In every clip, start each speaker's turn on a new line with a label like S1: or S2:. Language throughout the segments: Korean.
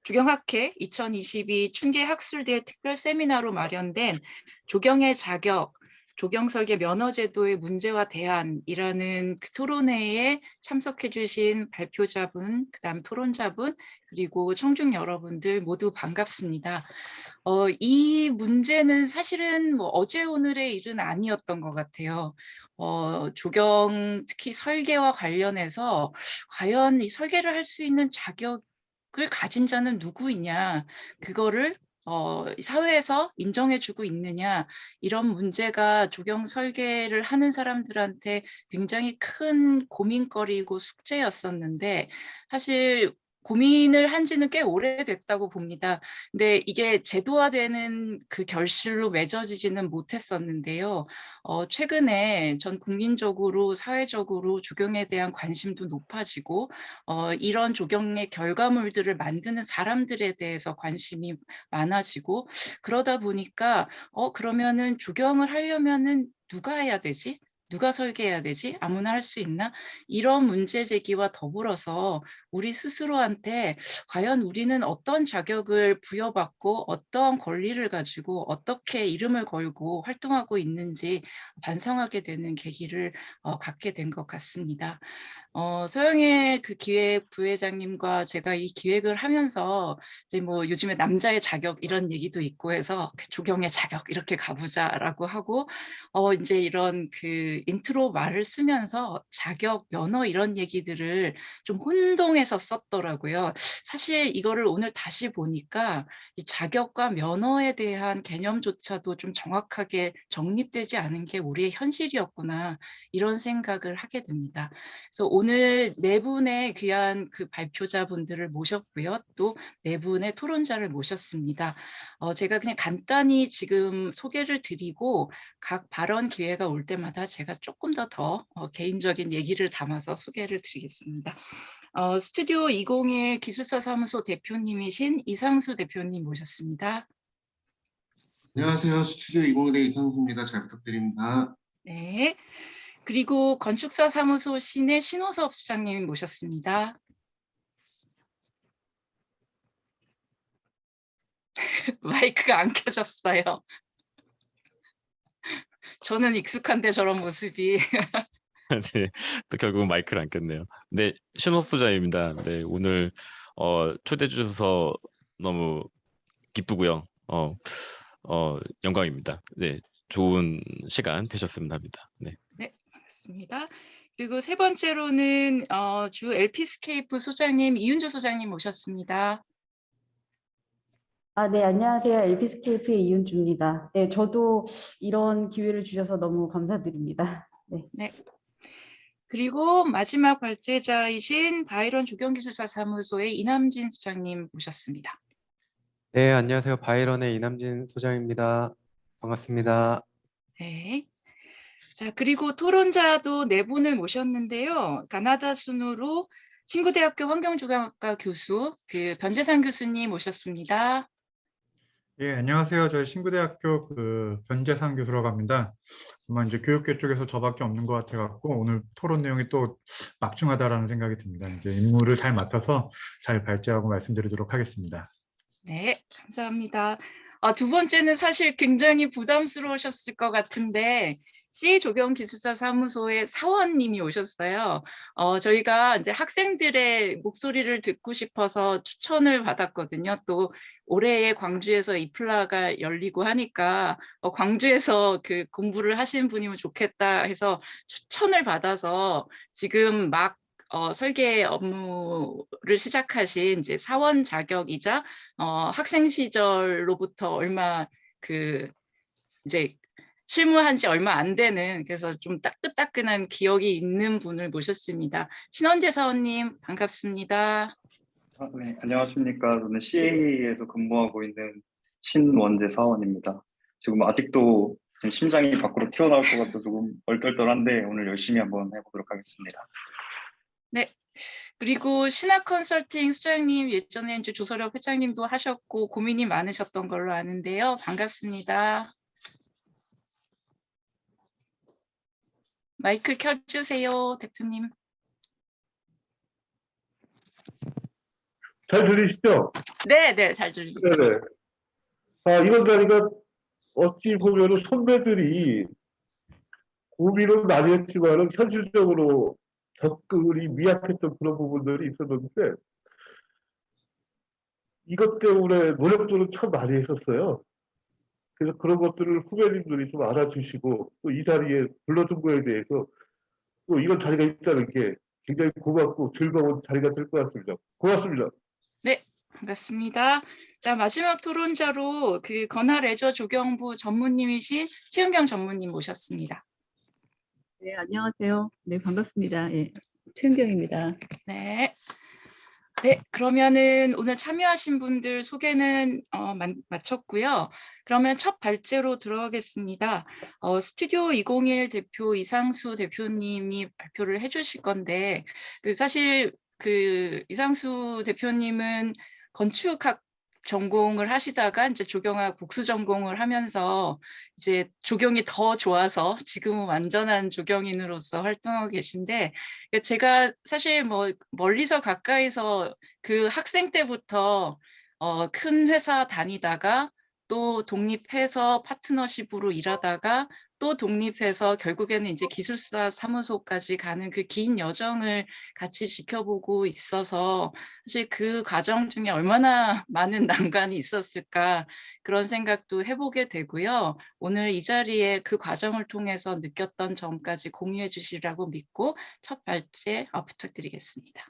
S1: 조경학회 2022 춘계학술대 특별 세미나로 마련된 조경의 자격, 조경설계 면허제도의 문제와 대안이라는 그 토론회에 참석해 주신 발표자분, 그다음 토론자분, 그리고 청중 여러분들 모두 반갑습니다. 이 문제는 사실은 뭐 어제 오늘의 일은 아니었던 것 같아요. 조경 특히 설계와 관련해서 과연 이 설계를 할 수 있는 자격을 가진 자는 누구이냐, 그거를 사회에서 인정해 주고 있느냐, 이런 문제가 조경 설계를 하는 사람들한테 굉장히 큰 고민거리고 숙제였었는데, 사실 고민을 한 지는 꽤 오래됐다고 봅니다. 근데 이게 제도화되는 그 결실로 맺어지지는 못했었는데요. 최근에 전 국민적으로 사회적으로 조경에 대한 관심도 높아지고 이런 조경의 결과물들을 만드는 사람들에 대해서 관심이 많아지고, 그러다 보니까 그러면은 조경을 하려면은 누가 해야 되지? 누가 설계해야 되지? 아무나 할 수 있나? 이런 문제 제기와 더불어서 우리 스스로한테 과연 우리는 어떤 자격을 부여받고 어떤 권리를 가지고 어떻게 이름을 걸고 활동하고 있는지 반성하게 되는 계기를 갖게 된 것 같습니다. 소영의 그 기획 부회장님과 제가 이 기획을 하면서 이제 뭐 요즘에 남자의 자격 이런 얘기도 있고 해서 그 조경의 자격 이렇게 가보자라고 하고, 이제 이런 그 인트로 말을 쓰면서 자격, 면허 이런 얘기들을 좀 혼동해서 썼더라고요. 사실 이거를 오늘 다시 보니까 이 자격과 면허에 대한 개념조차도 좀 정확하게 정립되지 않은 게 우리의 현실이었구나, 이런 생각을 하게 됩니다. 그래서 오늘 네 분의 귀한 그 발표자분들을 모셨고요. 또 네 분의 토론자를 모셨습니다. 제가 그냥 간단히 지금 소개를 드리고 각 발언 기회가 올 때마다 제가 조금 더 개인적인 얘기를 담아서 소개를 드리겠습니다. 스튜디오 201 기술사 사무소 대표님이신 이상수 대표님 모셨습니다.
S2: 안녕하세요. 스튜디오 201의 이상수입니다. 잘 부탁드립니다.
S1: 네. 그리고 건축사 사무소 신의 신호섭 수장님 모셨습니다. 마이크가 안 켜졌어요. 저는 익숙한데 저런 모습이.
S3: 네. 또 결국은 마이크를 안 켰네요. 네. 신호부자입니다. 네. 오늘 초대해 주셔서 너무 기쁘고요. 영광입니다. 네. 좋은 시간 되셨으면 합니다. 네.
S1: 네, 반갑습니다. 그리고 세 번째로는 주 LP스케이프 소장님 이윤주 소장님 모셨습니다.
S4: 네, 안녕하세요. LP스케이프의 이윤주입니다. 네, 저도 이런 기회를 주셔서 너무 감사드립니다. 네.
S1: 네. 그리고 마지막 발제자이신 바이런 조경기술사 사무소의 이남진 소장님 모셨습니다.
S5: 네, 안녕하세요. 바이런의 이남진 소장입니다. 반갑습니다.
S1: 네. 자, 그리고 토론자도 네 분을 모셨는데요. 가나다 순으로 친구대학교 환경조경학과 교수 그 변재산 교수님 모셨습니다.
S6: 예, 안녕하세요. 저희 신구대학교 변재상 교수라고 합니다. 아마 이제 교육계 쪽에서 저밖에 없는 것 같아갖고 오늘 토론 내용이 또 막중하다라는 생각이 듭니다. 이제 임무를 잘 맡아서 잘 발제하고 말씀드리도록 하겠습니다.
S1: 네, 감사합니다. 두 번째는 사실 굉장히 부담스러우셨을 것 같은데 CA조경기술사 사무소의 사원님이 오셨어요. 저희가 이제 학생들의 목소리를 듣고 싶어서 추천을 받았거든요. 또 올해에 광주에서 이플라가 열리고 하니까 광주에서 그 공부를 하시는 분이면 좋겠다 해서 추천을 받아서 지금 막 설계 업무를 시작하신 이제 사원 자격이자 학생 시절로부터 얼마 이제 실무한 지 얼마 안 되는, 그래서 좀 따끈따끈한 기억이 있는 분을 모셨습니다. 신원재 사원님 반갑습니다.
S7: 네, 안녕하십니까. 저는 CA에서 근무하고 있는 신원재 사원입니다. 지금 아직도 지금 심장이 밖으로 튀어나올 것 같아서 조금 얼떨떨한데 오늘 열심히 한번 해보도록 하겠습니다.
S1: 네. 그리고 신학 컨설팅 수장님, 예전에 이제 조서력 회장님도 하셨고 고민이 많으셨던 걸로 아는데요. 반갑습니다. 마이크 켜주세요, 대표님.
S8: 잘 들리시죠?
S1: 네, 네, 잘 들립니다.
S8: 네네. 이런 자리가 어찌 보면은 선배들이 고민을 많이 했지만은 현실적으로 접근이 미약했던 그런 부분들이 있었는데 이것 때문에 노력들은 참 많이 했었어요. 그래서 그런 것들을 후배님들이 좀 알아주시고 또 이 자리에 불러준 거에 대해서 또 이런 자리가 있다는 게 굉장히 고맙고 즐거운 자리가 될 것 같습니다. 고맙습니다.
S1: 네, 반갑습니다. 자, 마지막 토론자로 그 건하레저 조경부 전무님이신 최은경 전무님 모셨습니다.
S9: 네, 안녕하세요. 네, 반갑습니다. 예, 최은경입니다.
S1: 네. 네, 그러면은 오늘 참여하신 분들 소개는 마쳤고요. 그러면 첫 발제로 들어가겠습니다. 스튜디오 201 대표 이상수 대표님이 발표를 해주실 건데, 사실 그 이상수 대표님은 건축학 전공을 하시다가 이제 조경학 복수 전공을 하면서 이제 조경이 더 좋아서 지금은 완전한 조경인으로서 활동하고 계신데, 제가 사실 뭐 멀리서 가까이서 그 학생 때부터 큰 회사 다니다가 또 독립해서 파트너십으로 일하다가 또 독립해서 결국에는 이제 기술사 사무소까지 가는 그 긴 여정을 같이 지켜보고 있어서 사실 그 과정 중에 얼마나 많은 난관이 있었을까 그런 생각도 해보게 되고요. 오늘 이 자리에 그 과정을 통해서 느꼈던 점까지 공유해 주시라고 믿고 첫 발제 부탁드리겠습니다.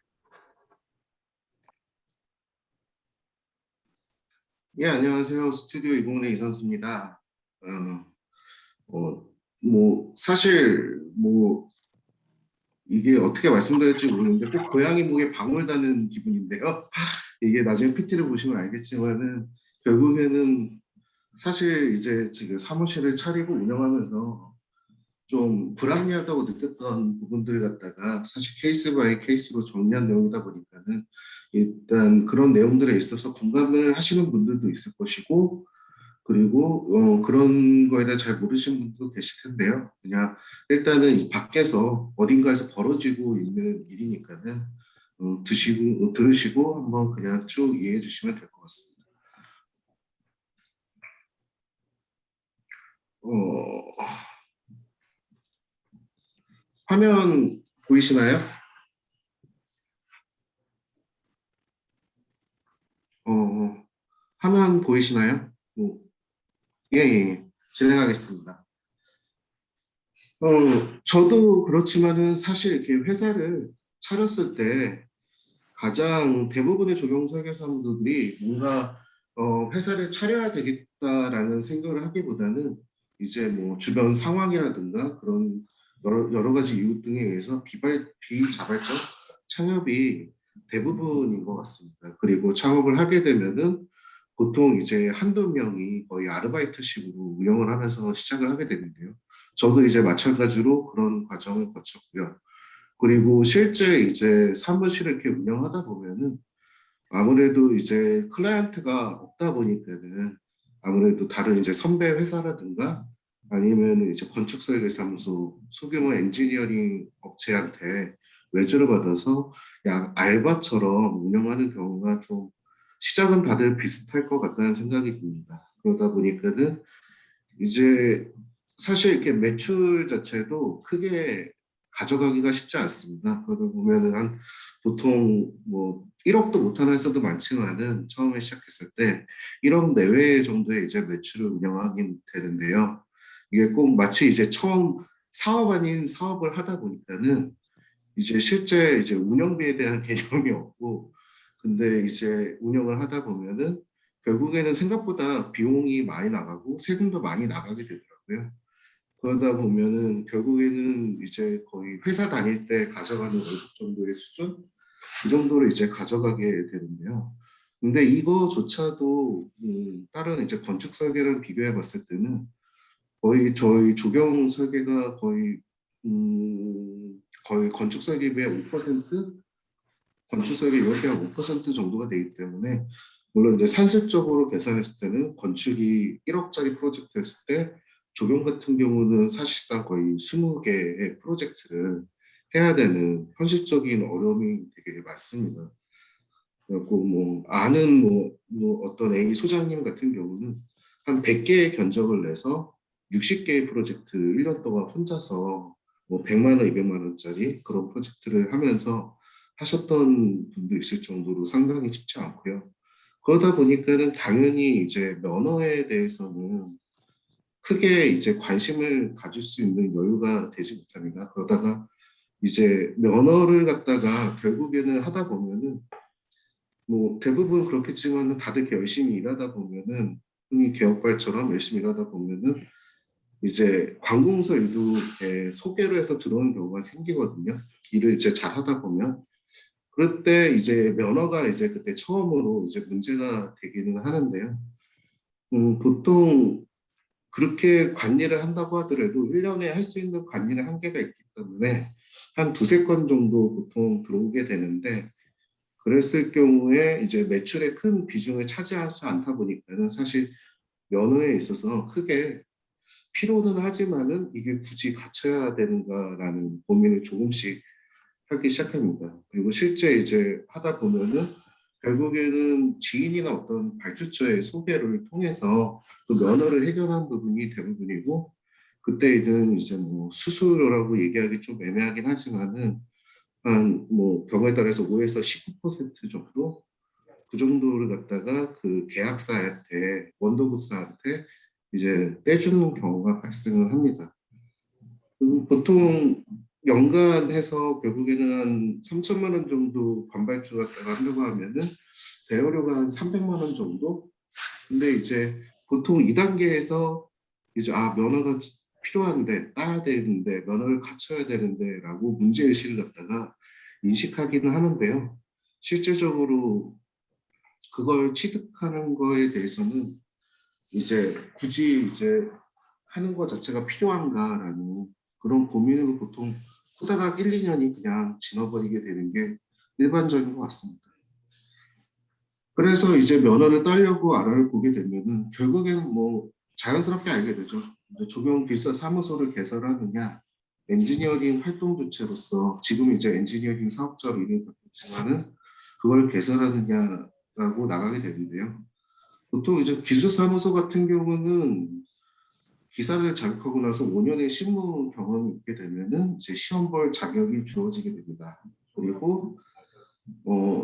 S2: 예, 안녕하세요. 스튜디오 201의 이선수입니다. 뭐 사실 뭐 이게 어떻게 말씀드릴지 모르는데 꼭 고양이 목에 방울 다는 기분인데요. 이게 나중에 PT를 보시면 알겠지만은 결국에는 사실 이제 지금 사무실을 차리고 운영하면서 좀 불합리하다고 느꼈던 부분들 갖다가 사실 케이스 바이 케이스로 정리한 내용이다 보니까는 일단 그런 내용들에 있어서 공감을 하시는 분들도 있을 것이고 그리고 그런 거에 대해 잘 모르시는 분도 계실 텐데요. 그냥 일단은 이 밖에서 어딘가에서 벌어지고 있는 일이니까는 들으시고 한번 그냥 쭉 이해해 주시면 될 것 같습니다. 화면 보이시나요? 화면 보이시나요? 예, 예, 진행하겠습니다. 저도 그렇지만은 사실 이렇게 회사를 차렸을 때 가장 대부분의 조경 설계사무소들이 뭔가 회사를 차려야 되겠다라는 생각을 하기보다는 이제 뭐 주변 상황이라든가 그런 여러 가지 이유 등에 의해서 비자발적 창업이 대부분인 것 같습니다. 그리고 창업을 하게 되면은 보통 이제 한두 명이 거의 아르바이트식으로 운영을 하면서 시작을 하게 되는데요. 저도 이제 마찬가지로 그런 과정을 거쳤고요. 그리고 실제 이제 사무실을 이렇게 운영하다 보면은 아무래도 이제 클라이언트가 없다 보니까는 아무래도 다른 이제 선배 회사라든가 아니면 이제 건축설계사무소 소규모 엔지니어링 업체한테 외주를 받아서 약 알바처럼 운영하는 경우가 좀 시작은 다들 비슷할 것 같다는 생각이 듭니다. 그러다 보니까는 이제 사실 이렇게 매출 자체도 크게 가져가기가 쉽지 않습니다. 그러다 보면은 한 보통 뭐 1억도 못하는 회사도 많지만은 처음에 시작했을 때 1억 내외 정도의 이제 매출을 운영하게 되는데요. 이게 꼭 마치 이제 처음 사업 아닌 사업을 하다 보니까는 이제 실제 이제 운영비에 대한 개념이 없고 근데 이제 운영을 하다 보면은 결국에는 생각보다 비용이 많이 나가고 세금도 많이 나가게 되더라고요. 그러다 보면은 결국에는 이제 거의 회사 다닐 때 가져가는 월급 정도의 수준? 그 정도를 이제 가져가게 되는데요. 근데 이거조차도 다른 이제 건축 설계랑 비교해 봤을 때는 거의 저희 조경 설계가 거의 건축 설계비의 5%, 건축 설계 이렇게 한 5% 정도가 되기 때문에 물론 이제 산술적으로 계산했을 때는 건축이 1억짜리 프로젝트였을 때 조경 같은 경우는 사실상 거의 20개의 프로젝트를 해야 되는 현실적인 어려움이 되게 많습니다. 그리고 뭐 아는 뭐 어떤 A 소장님 같은 경우는 한 100개의 견적을 내서 60개의 프로젝트를 1년 동안 혼자서 뭐 100만 원, 200만 원짜리 그런 프로젝트를 하면서 하셨던 분도 있을 정도로 상당히 쉽지 않고요. 그러다 보니까는 당연히 이제 면허에 대해서는 크게 이제 관심을 가질 수 있는 여유가 되지 못합니다. 그러다가 이제 면허를 갖다가 결국에는 하다 보면은 뭐 대부분 그렇겠지만 다들 이렇게 열심히 일하다 보면은 흔히 개업발처럼 열심히 일하다 보면은 이제 관공서 일도에 소개를 해서 들어오는 경우가 생기거든요. 일을 이제 잘 하다 보면. 그럴 때 이제 면허가 이제 그때 처음으로 이제 문제가 되기는 하는데요. 보통 그렇게 관리를 한다고 하더라도 1년에 할 수 있는 관리의 한계가 있기 때문에 한 두세 건 정도 보통 들어오게 되는데 그랬을 경우에 이제 매출의 큰 비중을 차지하지 않다 보니까는 사실 면허에 있어서 크게 필요는 하지만은 이게 굳이 갖춰야 되는가라는 고민을 조금씩 하기 시작합니다. 그리고 실제 이제 하다 보면은 결국에는 지인이나 어떤 발주처의 소개를 통해서 그 면허를 해결한 부분이 대부분이고 그때는 이제 뭐 수수료라고 얘기하기 좀 애매하긴 하지만은 한 뭐 경우에 따라서 5에서 19% 정도 그 정도를 갖다가 그 계약사한테 원도급사한테 이제 떼주는 경우가 발생을 합니다. 보통 연간 해서 결국에는 한 3천만 원 정도 반발주 갖다가 한다고 하면은 대여료가 한 300만 원 정도? 근데 이제 보통 2단계에서 이제 면허가 필요한데 따야 되는데 면허를 갖춰야 되는데 라고 문제의식을 갖다가 인식하기는 하는데요. 실제적으로 그걸 취득하는 거에 대해서는 이제 굳이 이제 하는 것 자체가 필요한가라는 그런 고민으로 보통 후다닥 1, 2년이 그냥 지나버리게 되는 게 일반적인 것 같습니다. 그래서 이제 면허를 따려고 알아보게 되면은 결국에는 뭐 자연스럽게 알게 되죠. 이제 조경기술사 사무소를 개설하느냐, 엔지니어링 활동 주체로서 지금 이제 엔지니어링 사업자로 이름이 바뀌었지만은 그걸 개설하느냐라고 나가게 되는데요. 보통 이제 기술사무소 같은 경우는 기사를 자격하고 나서 5년의 실무 경험이 있게 되면은 이제 시험 볼 자격이 주어지게 됩니다. 그리고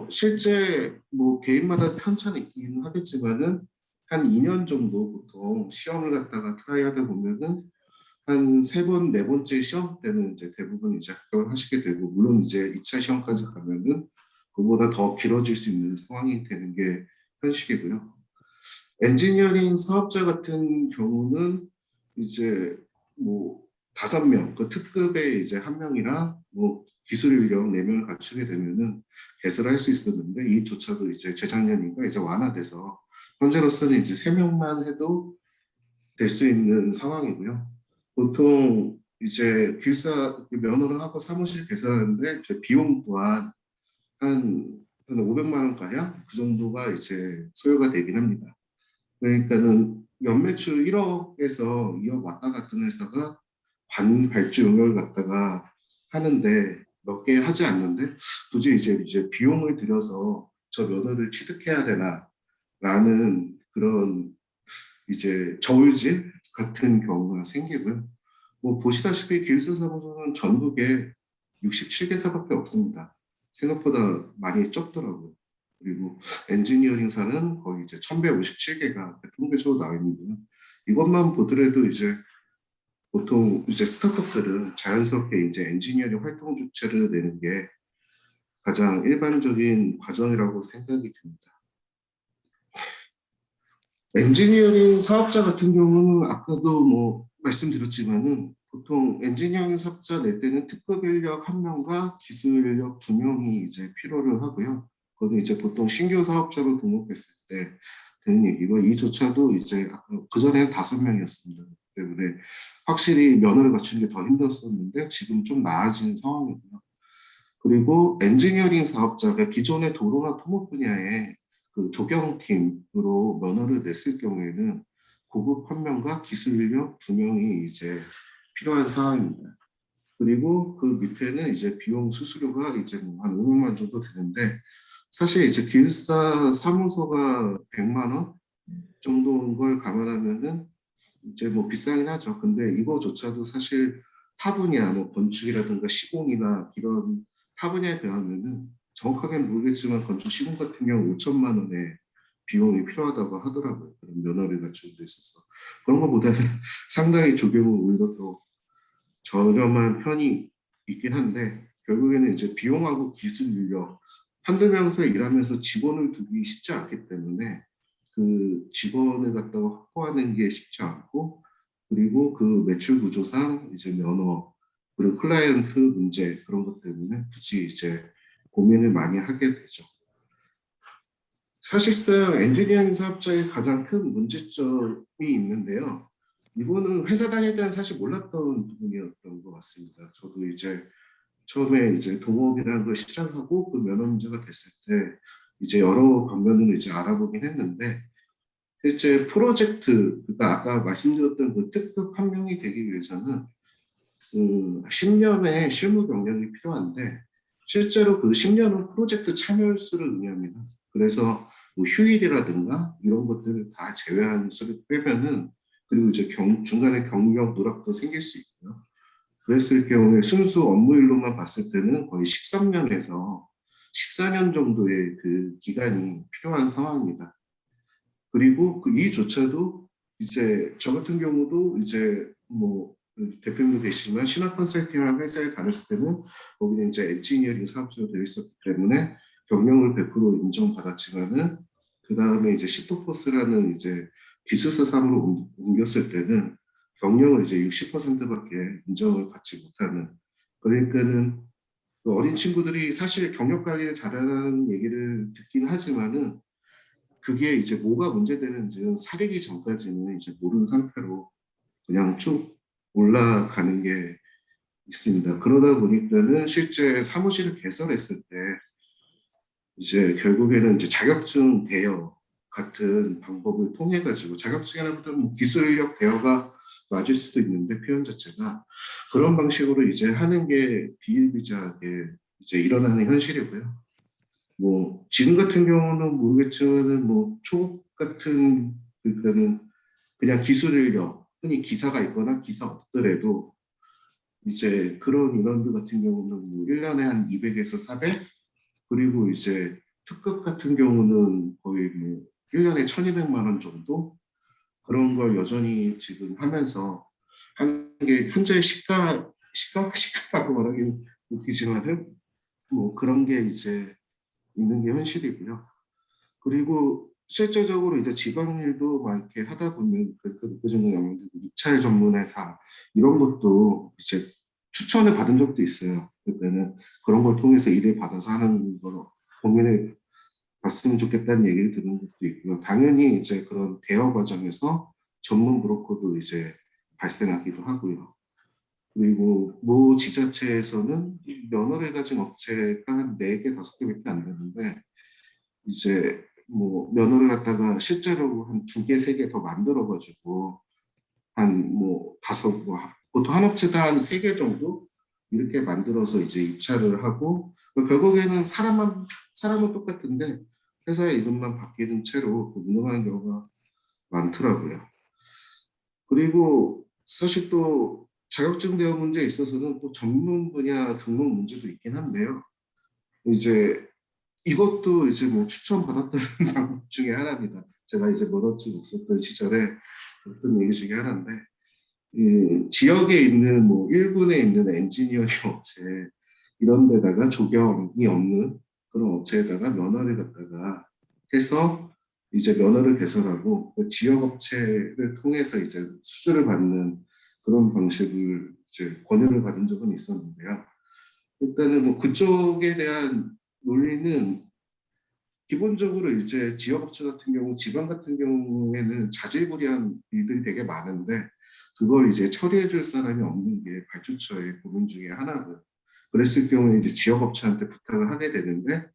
S2: 실제 뭐 개인마다 편차는 있긴 하겠지만은 한 2년 정도 보통 시험을 갖다가 트라이하다 보면은 한 3번, 4번째 시험 때는 이제 대부분 이제 합격을 하시게 되고 물론 이제 2차 시험까지 가면은 그보다 더 길어질 수 있는 상황이 되는 게 현실이고요. 엔지니어링 사업자 같은 경우는 이제 뭐 5명, 그 특급에 이제 1명이랑 뭐 기술 인력 4명을 갖추게 되면은 개설할 수 있었는데 이조차도 이제 재작년인가 이제 완화돼서 현재로서는 이제 3명만 해도 될 수 있는 상황이고요. 보통 이제 기술사 면허를 하고 사무실 개설하는데 이제 비용 또한 한 500만 원가량 그 정도가 이제 소요가 되긴 합니다. 그러니까는 연매출 1억에서 2억 왔다 갔던 회사가 발주 용역을 갖다가 하는데 몇 개 하지 않는데 굳이 이제 비용을 들여서 저 면허를 취득해야 되나라는 그런 이제 저울질 같은 경우가 생기고요. 뭐 보시다시피 기술사무소는 전국에 67개사밖에 없습니다. 생각보다 많이 적더라고요. 그리고 엔지니어링사는 거의 이제 1157개가 통계적으로 나와 있는데요. 이것만 보더라도 이제 보통 이제 스타트업들은 자연스럽게 이제 엔지니어링 활동 주체를 내는 게 가장 일반적인 과정이라고 생각이 듭니다. 엔지니어링 사업자 같은 경우는 아까도 뭐 말씀드렸지만은 보통 엔지니어링 사업자 낼 때는 특급 인력 1명과 기술 인력 2명이 이제 필요를 하고요. 그거는 이제 보통 신규 사업자로 등록했을 때 되는 얘기고 이조차도 이제 그전에는 5명이었습니다. 때문에 확실히 면허를 갖추는 게 더 힘들었었는데 지금 좀 나아진 상황이고요. 그리고 엔지니어링 사업자가 기존의 도로나 토목 분야에 그 조경팀으로 면허를 냈을 경우에는 고급 1명과 기술 인력 2명이 이제 필요한 상황입니다. 그리고 그 밑에는 이제 비용 수수료가 이제 한 500만 정도 되는데 사실 이제 기획사 사무소가 100만 원 정도인 걸 감안하면은 이제 뭐 비싸긴 하죠. 근데 이거조차도 사실 타 분야, 뭐 건축이라든가 시공이나 이런 타 분야에 비하면은 정확하게는 모르겠지만 건축 시공 같은 경우 5천만 원의 비용이 필요하다고 하더라고요. 그런 면허를 갖추는 데 있어서. 그런 것보다는 상당히 조경은 오히려 더 저렴한 편이 있긴 한데 결국에는 이제 비용하고 기술 인력 한두 명에서 일하면서 직원을 두기 쉽지 않기 때문에 그 직원을 갖다가 확보하는 게 쉽지 않고 그리고 그 매출 구조상 이제 면허 그리고 클라이언트 문제 그런 것 때문에 굳이 이제 고민을 많이 하게 되죠. 사실상 엔지니어링 사업자의 가장 큰 문제점이 있는데요. 이거는 회사 다닐 때는 사실 몰랐던 부분이었던 것 같습니다. 저도 이제 처음에 이제 동업이라는 걸 시작하고 그 면허 문제가 됐을 때 이제 여러 방면으로 이제 알아보긴 했는데 실제 프로젝트, 그러니까 아까 말씀드렸던 그 특급 한 명이 되기 위해서는 그 10년의 실무 경력이 필요한데 실제로 그 10년은 프로젝트 참여 수를 의미합니다. 그래서 뭐 휴일이라든가 이런 것들을 다 제외한 수를 빼면은 그리고 이제 중간에 경력 누락도 생길 수 있고요. 그랬을 경우에 순수 업무일로만 봤을 때는 거의 13년에서 14년 정도의 그 기간이 필요한 상황입니다. 그리고 그 이조차도 이제 저 같은 경우도 이제 뭐 대표님도 계시지만 신화 컨설팅이라는 회사에 다녔을 때는 거기는 이제 엔지니어링 사업자로 되어 있었기 때문에 경력을 100% 인정받았지만은 그 다음에 이제 시토포스라는 이제 기술사 사무로 옮겼을 때는 경력을 이제 60%밖에 인정을 받지 못하는 그러니까는 그 어린 친구들이 사실 경력 관리를 잘하는 얘기를 듣긴 하지만은 그게 이제 뭐가 문제되는지는 사리기 전까지는 이제 모르는 상태로 그냥 쭉 올라가는 게 있습니다. 그러다 보니까는 실제 사무실을 개설했을 때 이제 결국에는 이제 자격증 대여 같은 방법을 통해 가지고 자격증이라보다 뭐 기술력 대여가 맞을 수도 있는데 표현 자체가 그런 방식으로 이제 하는 게 비일비재하게 이제 일어나는 현실이고요. 뭐 지금 같은 경우는 모르겠지만은 뭐 초급 같은 그러니까는 그냥 기술 인력 흔히 기사가 있거나 기사 없더라도 이제 그런 인원들 같은 경우는 뭐 1년에 한 200에서 400 그리고 이제 특급 같은 경우는 거의 뭐 1년에 1,200만 원 정도 그런 걸 여전히 지금 하면서 하는 게 현재 시가라고 말하기는 웃기지만은 뭐 그런 게 이제 있는 게 현실이고요. 그리고 실제적으로 이제 지방일도 막 이렇게 하다 보면 그 정도 영역들 입찰 전문회사 이런 것도 이제 추천을 받은 적도 있어요. 그때는 그런 걸 통해서 일을 받아서 하는 걸 고민해 봤으면 좋겠다는 얘기를 들은 것도 있고요. 당연히 이제 그런 대여 과정에서 전문 브로커도 이제 발생하기도 하고요. 그리고 모 지자체에서는 면허를 가진 업체가 한 4개, 5개밖에 안 되는데 이제 뭐 면허를 갖다가 실제로 한 2개, 3개 더 만들어가지고 한 뭐 5, 뭐 보통 한 업체당 한 3개 정도 이렇게 만들어서 이제 입찰을 하고 결국에는 사람은 똑같은데 회사의 이름만 바뀌는 채로 운영하는 경우가 많더라고요. 그리고 사실 또 자격증 대여 문제에 있어서는 또 전문 분야 등록 문제도 있긴 한데요. 이제 이것도 이제 뭐 추천받았던 방법 중에 하나입니다. 제가 이제 면허증 없었던 시절에 들었던 얘기 중에 하나인데, 지역에 있는 뭐 1군에 있는 엔지니어링 업체 이런 데다가 조경이 없는 그런 업체에다가 면허를 갖다가 해서 이제 면허를 개설하고 그 지역 업체를 통해서 이제 수주를 받는 그런 방식을 이제 권유를 받은 적은 있었는데요. 일단은 뭐 그쪽에 대한 논리는 기본적으로 이제 지역업체 같은 경우, 지방 같은 경우에는 자질구레한 일들이 되게 많은데 그걸 이제 처리해 줄 사람이 없는 게 발주처의 고민 중에 하나고요. 그랬을 경우에 이제 지역업체한테 부탁을 하게 되는데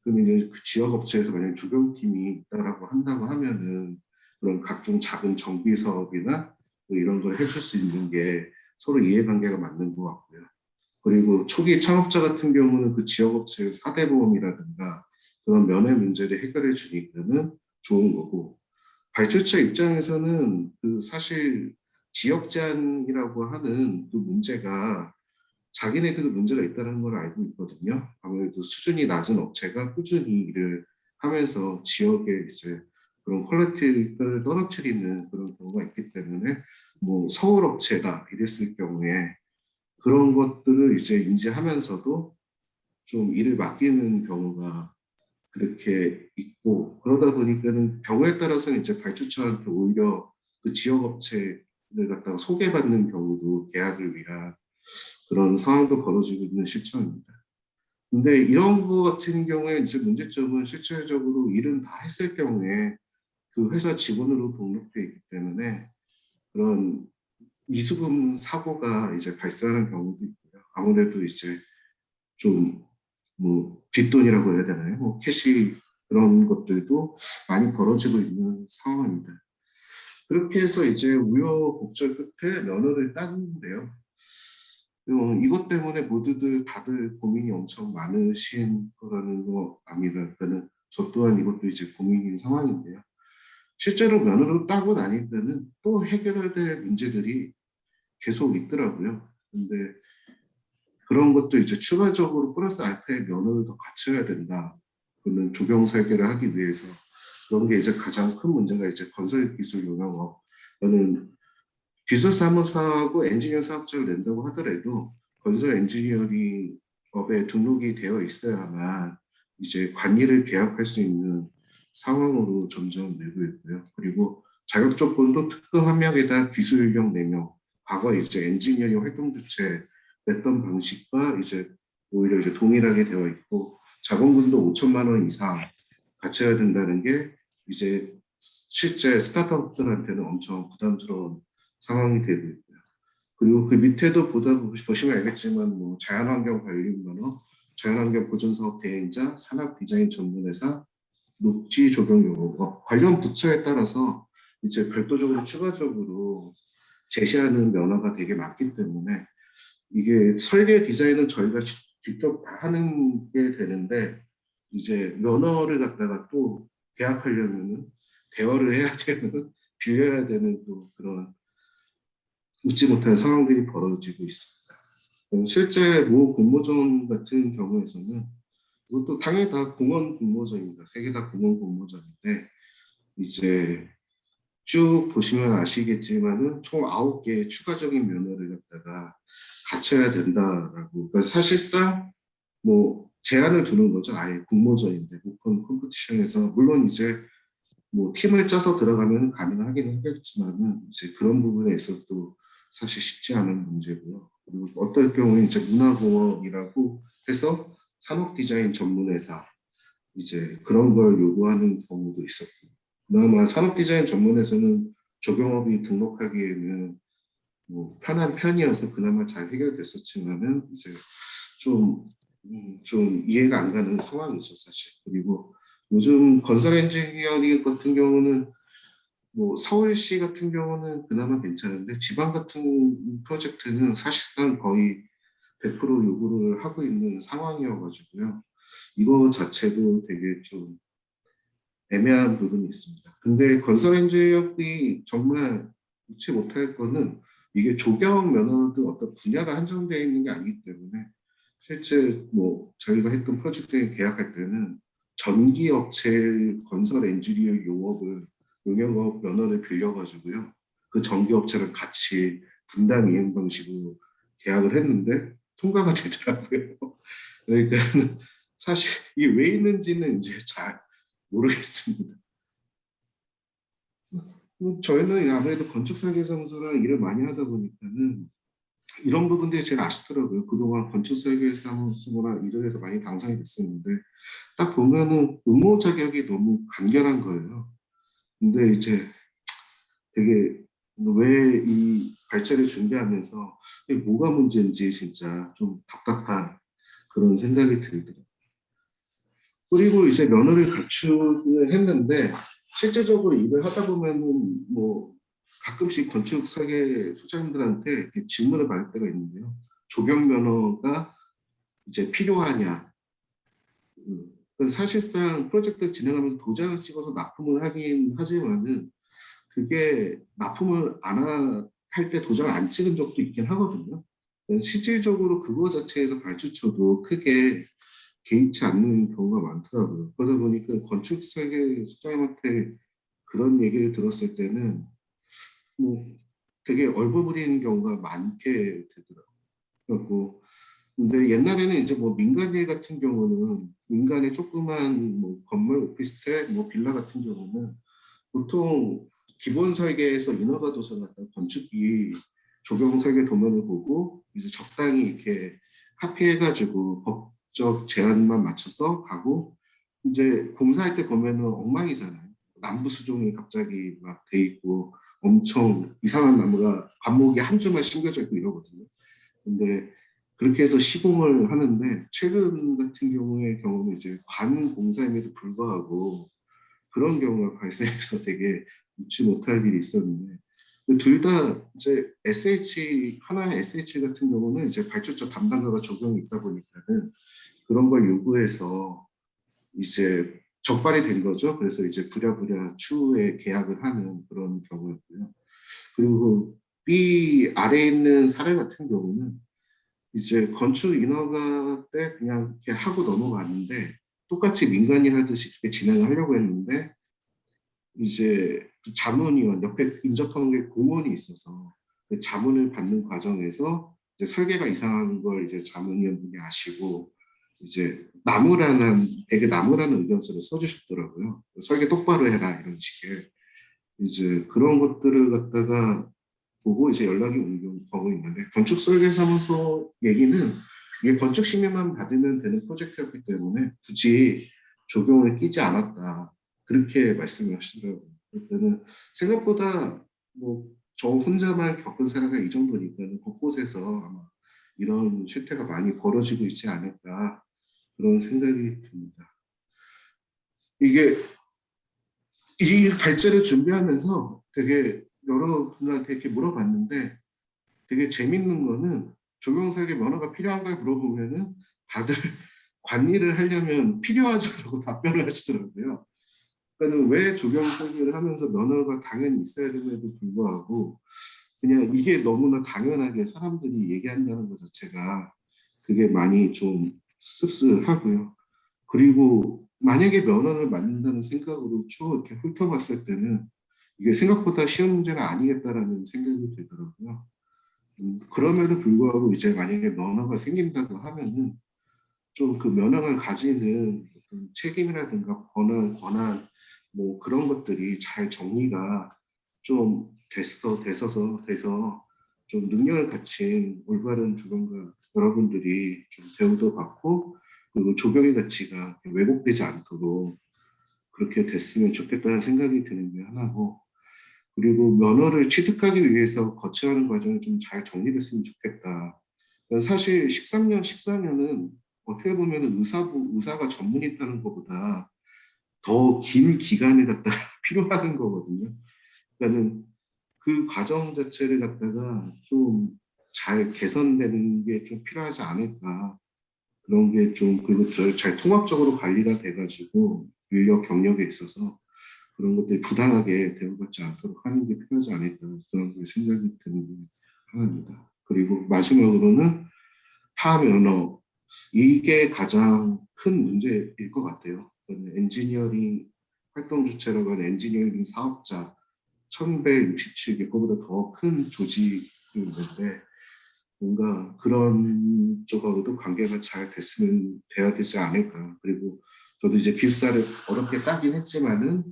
S2: 그러면 이제 그 지역업체에서 만약에 조경팀이 있다라고 한다고 하면은 그런 각종 작은 정비 사업이나 뭐 이런 걸 해줄 수 있는 게 서로 이해관계가 맞는 것 같고요. 그리고 초기 창업자 같은 경우는 그 지역업체의 4대 보험이라든가 그런 면의 문제를 해결해 주니까는 좋은 거고, 발주처 입장에서는 그 사실 지역 제한이라고 하는 그 문제가 자기네들도 문제가 있다는 걸 알고 있거든요. 아무래도 수준이 낮은 업체가 꾸준히 일을 하면서 지역에 이제 그런 퀄리티를 떨어뜨리는 그런 경우가 있기 때문에 뭐 서울 업체다 이랬을 경우에 그런 것들을 이제 인지하면서도 좀 일을 맡기는 경우가 그렇게 있고, 그러다 보니까는 경우에 따라서는 이제 발주처한테 오히려 그 지역 업체를 갖다가 소개받는 경우도 계약을 위한 그런 상황도 벌어지고 있는 실정입니다. 근데 이런 거 같은 경우에 이제 문제점은 실질적으로 일은 다 했을 경우에 그 회사 직원으로 등록되어 있기 때문에 그런 미수금 사고가 이제 발생하는 경우도 있고요. 아무래도 이제 좀 뭐 뒷돈이라고 해야 되나요? 뭐 캐시 그런 것들도 많이 벌어지고 있는 상황입니다. 그렇게 해서 이제 우여곡절 끝에 면허를 땄는데요. 이것 때문에 모두들 다들 고민이 엄청 많으신 거라는 거 압니다. 그러니까는 저 또한 이것도 이제 고민인 상황인데요. 실제로 면허를 따고 나니까는 또 해결해야 될 문제들이 계속 있더라고요. 근데 그런 것도 이제 추가적으로 플러스 알파의 면허를 더 갖춰야 된다. 그는 조경 설계를 하기 위해서 그런 게 이제 가장 큰 문제가 이제 건설 기술 용역업. 저는 기술 사무사하고 엔지니어 사업자를 낸다고 하더라도 건설 엔지니어링 업에 등록이 되어 있어야만 이제 관리를 계약할 수 있는 상황으로 점점 늘고 있고요. 그리고 자격 조건도 특급 한 명에다 기술 인력 4명. 과거 이제 엔지니어링 활동 주체 냈던 방식과 이제 오히려 이제 동일하게 되어 있고 자본금도 5천만 원 이상 갖춰야 된다는 게 이제 실제 스타트업들한테는 엄청 부담스러운 상황이 되고 있고요. 그리고 그 밑에도 보시면 알겠지만 뭐 자연환경 관리 면허, 자연환경 보존사업 대행자, 산업 디자인 전문회사, 녹지 조경 용어법 관련 부처에 따라서 이제 별도적으로 추가적으로 제시하는 면허가 되게 많기 때문에 이게 설계 디자인은 저희가 직접 다 하는 게 되는데 이제 면허를 갖다가 또 계약하려면은 대여를 해야 되는 빌려야 되는 또 그런 웃지 못할 상황들이 벌어지고 있습니다. 실제 모 공모전 같은 경우에서는 이것도 당연히 다 공원 공모전입니다. 세 개 다 공원 공모전인데 이제 쭉 보시면 아시겠지만은 총 9개의 추가적인 면허를 갖다가 갖춰야 된다라고. 그러니까 사실상 뭐 제한을 두는 거죠. 아예 공모전인데 오픈 컴피티션에서 물론 이제 뭐 팀을 짜서 들어가면 가능하긴 하겠지만은 이제 그런 부분에 있어서도 사실 쉽지 않은 문제고요. 그리고 어떨 경우에 이제 문화공업이라고 해서 산업 디자인 전문회사 이제 그런 걸 요구하는 경우도 있었고, 그나마 산업 디자인 전문에서는 조경업이 등록하기에는 뭐 편한 편이어서 그나마 잘 해결됐었지만은 이제 좀 이해가 안 가는 상황이죠, 사실. 그리고 요즘 건설 엔지니어링 같은 경우는 뭐 서울시 같은 경우는 그나마 괜찮은데 지방 같은 프로젝트는 사실상 거의 100% 요구를 하고 있는 상황이어가지고요. 이거 자체도 되게 좀 애매한 부분이 있습니다. 근데 건설 엔지니어링이 정말 잊지 못할 거는 이게 조경 면허도 어떤 분야가 한정되어 있는 게 아니기 때문에 실제 뭐 저희가 했던 프로젝트에 계약할 때는 전기 업체 건설 엔지니어 용역업 면허를 빌려가지고요. 그 전기 업체를 같이 분담 이행 방식으로 계약을 했는데 통과가 되더라고요. 그러니까 사실 이게 왜 있는지는 이제 잘 모르겠습니다. 저희는 아무래도 건축설계사무소랑 일을 많이 하다 보니까는 이런 부분들이 제일 아쉽더라고요. 그동안 건축설계사무소랑 일을 해서 많이 당상이 됐었는데 딱 보면은 응모 자격이 너무 간결한 거예요. 근데 이제 되게 왜 이 발제를 준비하면서 이게 뭐가 문제인지 진짜 좀 답답한 그런 생각이 들더라고요. 그리고 이제 면허를 갖추긴 했는데 실제적으로 일을 하다 보면은 뭐 가끔씩 건축 설계 소장님들한테 이렇게 질문을 받을 때가 있는데요. 조경 면허가 이제 필요하냐? 그래서 사실상 프로젝트를 진행하면서 도장을 찍어서 납품을 하긴 하지만은 그게 납품을 안 할 때 도장을 안 찍은 적도 있긴 하거든요. 그래서 실질적으로 그거 자체에서 발주처도 크게 개의치 않는 경우가 많더라고요. 그러다 보니까 건축 설계 소장님한테 그런 얘기를 들었을 때는 뭐 되게 얼버무리는 경우가 많게 되더라고요. 근데 옛날에는 이제 뭐 민간일 같은 경우는 민간의 조그만 뭐 건물 오피스텔 뭐 빌라 같은 경우는 보통 기본 설계에서 인허가 도서 갖다 건축이 조경 설계 도면을 보고 이제 적당히 이렇게 카피해가지고 법적 제한만 맞춰서 가고 이제 공사할 때 보면은 엉망이잖아요. 남부 수종이 갑자기 막 돼 있고 엄청 이상한 나무가 관목이 한 줄만 심겨져 있고 이러거든요. 근데 그렇게 해서 시공을 하는데 최근 같은 경우는 이제 관 공사임에도 불구하고 그런 경우가 발생해서 되게 웃지 못할 일이 있었는데 둘 다 이제 하나의 SH 같은 경우는 이제 발주처 담당자가 적용이 있다 보니까는 그런 걸 요구해서 이제 적발이 된 거죠. 그래서 이제 부랴부랴 추후에 계약을 하는 그런 경우였고요. 그리고 B 아래에 있는 사례 같은 경우는 이제 건축 인허가 때 그냥 이렇게 하고 넘어갔는데 똑같이 민간인 하듯이 그렇게 진행을 하려고 했는데 이제 자문위원 옆에 인접한 게 공무원이 있어서 그 자문을 받는 과정에서 이제 설계가 이상한 걸 이제 자문위원분이 아시고 이제 되게 나무라는 의견서를 써주셨더라고요. 설계 똑바로 해라 이런 식의 이제 그런 것들을 갖다가 보고 이제 연락이 온 경우 있는데 건축 설계사무소 얘기는 이게 건축 심의만 받으면 되는 프로젝트였기 때문에 굳이 적용을 끼지 않았다 그렇게 말씀을 하시더라고요. 그때는 생각보다 뭐 저 혼자만 겪은 사례가 이 정도니까 곳곳에서 아마 이런 실태가 많이 벌어지고 있지 않을까 그런 생각이 듭니다. 이게 이 발제를 준비하면서 되게 여러분한테 이렇게 물어봤는데 되게 재밌는 거는 조경설계 면허가 필요한가 물어보면은 다들 관리를 하려면 필요하죠라고 답변을 하시더라고요. 그러니까 왜 조경설계를 하면서 면허가 당연히 있어야 됨에도 불구하고 그냥 이게 너무나 당연하게 사람들이 얘기한다는 것 자체가 그게 많이 좀 씁쓸하고요. 그리고 만약에 면허를 받는다는 생각으로 쭉 이렇게 훑어봤을 때는 이게 생각보다 쉬운 문제는 아니겠다라는 생각이 들더라고요. 그럼에도 불구하고 이제 만약에 면허가 생긴다고 하면은 좀 그 면허가 가지는 어떤 책임이라든가 권한 뭐 그런 것들이 잘 정리가 좀 돼서 좀 능력을 갖춘 올바른 조경가 여러분들이 좀 대우도 받고 그리고 조경의 가치가 왜곡되지 않도록 그렇게 됐으면 좋겠다는 생각이 드는 게 하나고 그리고 면허를 취득하기 위해서 거쳐야 하는 과정이 좀 잘 정리됐으면 좋겠다. 사실 13년, 14년은 어떻게 보면 의사가 전문이 있다는 것보다 더 긴 기간이 갖다가 필요한 거거든요. 그러니까는 그 과정 자체를 갖다가 좀 잘 개선되는 게 좀 필요하지 않을까. 그런 게 좀, 그리고 잘 통합적으로 관리가 돼가지고 인력 경력에 있어서 그런 것들이 부당하게 대우받지 않도록 하는 게 필요하지 않을까. 그런 게 생각이 드는 게 하나입니다. 그리고 마지막으로는 타면허. 이게 가장 큰 문제일 것 같아요. 엔지니어링 활동 주체라고 하는 엔지니어링 사업자 1167개 그보다 더 큰 조직이 있는데 뭔가 그런 쪽하고도 관계가 잘 돼야 되지 않을까. 그리고 저도 이제 기숙사를 어렵게 따긴 했지만은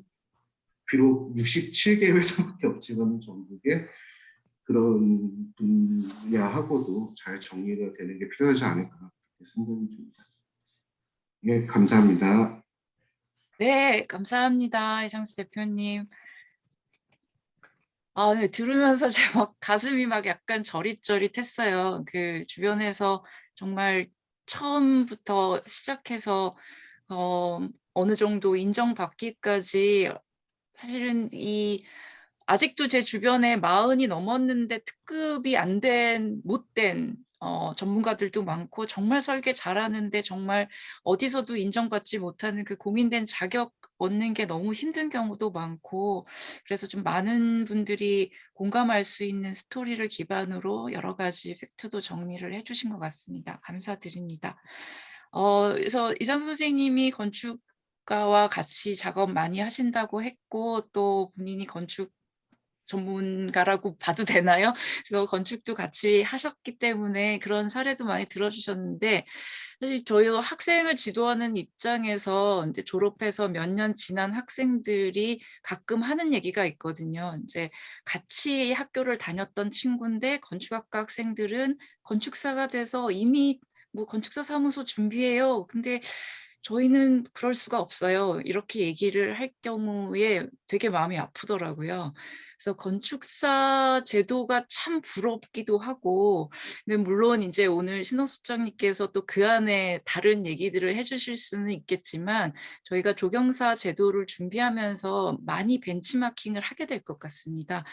S2: 비록 67개 회사밖에 없지만 전국에 그런 분야하고도 잘 정리가 되는 게 필요하지 않을까 그렇게 생각이 듭니다. 예, 감사합니다.
S1: 네, 감사합니다. 이상수 대표님. 네, 들으면서 제가 막 가슴이 막 약간 저릿저릿했어요. 그 주변에서 정말 처음부터 시작해서 어느 정도 인정받기까지 사실은 아직도 제 주변에 40이 넘었는데 특급이 못 된 전문가들도 많고 정말 설계 잘하는데 정말 어디서도 인정받지 못하는 그 공인된 자격 얻는 게 너무 힘든 경우도 많고 그래서 좀 많은 분들이 공감할 수 있는 스토리를 기반으로 여러 가지 팩트도 정리를 해 주신 것 같습니다. 감사드립니다. 그래서 이상수 선생님이 건축가와 같이 작업 많이 하신다고 했고 또 본인이 건축 전문가라고 봐도 되나요? 그래서 건축도 같이 하셨기 때문에 그런 사례도 많이 들어주셨는데 사실 저희도 학생을 지도하는 입장에서 이제 졸업해서 몇 년 지난 학생들이 가끔 하는 얘기가 있거든요. 이제 같이 학교를 다녔던 친구인데 건축학과 학생들은 건축사가 돼서 이미 뭐 건축사 사무소 준비해요. 근데 저희는 그럴 수가 없어요. 이렇게 얘기를 할 경우에 되게 마음이 아프더라고요. 그래서 건축사 제도가 참 부럽기도 하고 근데 물론 이제 오늘 신원 소장님께서 또 그 안에 다른 얘기들을 해 주실 수는 있겠지만 저희가 조경사 제도를 준비하면서 많이 벤치마킹을 하게 될 것 같습니다.